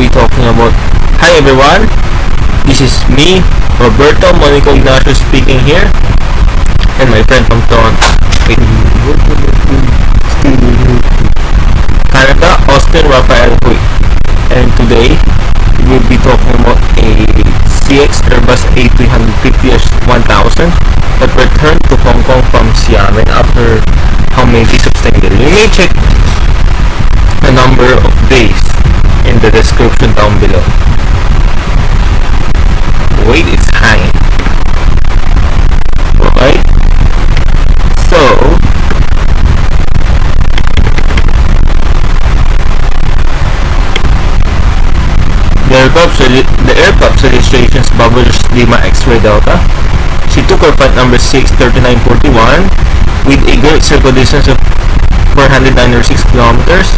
be talking about. Hi everyone, this is me, Roberto Monico Ignacio speaking here, and my friend from Toronto, Canada, Austin Rafael Hui. And today we will be talking about a CX Airbus A350-1000 that returned to Hong Kong from Xiamen after how many days of staying there. You may check the number of days in the description down below. Wait, it's hanging. Alright, so the aircraft's registration is Bubbles Lima X-Ray Delta. She took her flight number 63941 with a great circle distance of 496 kilometers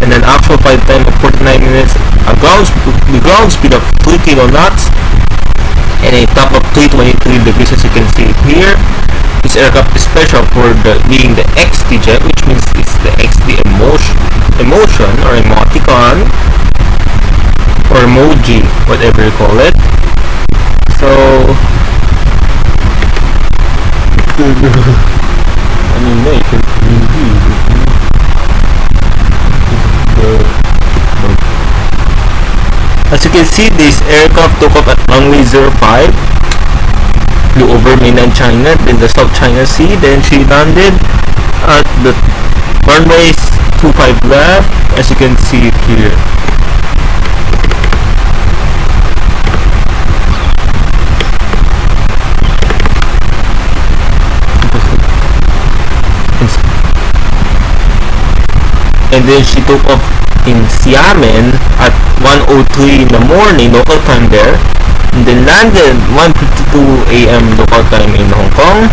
and an actual flight time of 49 minutes, the ground speed of 3 kilo knots, and a top of 323 degrees as you can see here. This aircraft is special for being the XD jet, which means it's the XD emotion or emoticon or emoji, whatever you call it. So as you can see, this aircraft took off at runway 05, flew over mainland China, then the South China Sea, then she landed at the runway 25 left, as you can see it here. And then she took off in Xiamen at 1:03 in the morning local time there, and then landed 1:52 a.m. local time in Hong Kong,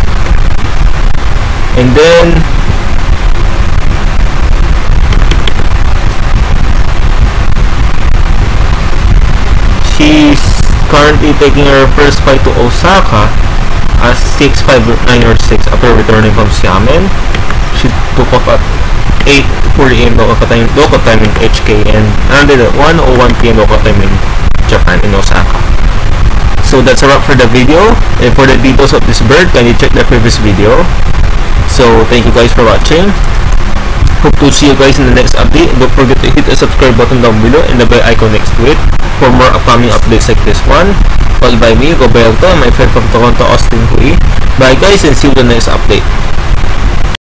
and then she's currently taking her first flight to Osaka at 6:59 after returning from Xiamen. She took off at 8:40 a.m. local time in HK and landed at 1:01 p.m. local time in Japan, in Osaka. So that's a wrap for the video, and for the details of this bird, can you check the previous video. So thank you guys for watching. Hope to see you guys in the next update. Don't forget to hit the subscribe button down below and the bell icon next to it for more upcoming updates like this one. Followed by me, Roberto, my friend from Toronto, Austin Hui. Bye guys, and see you in the next update.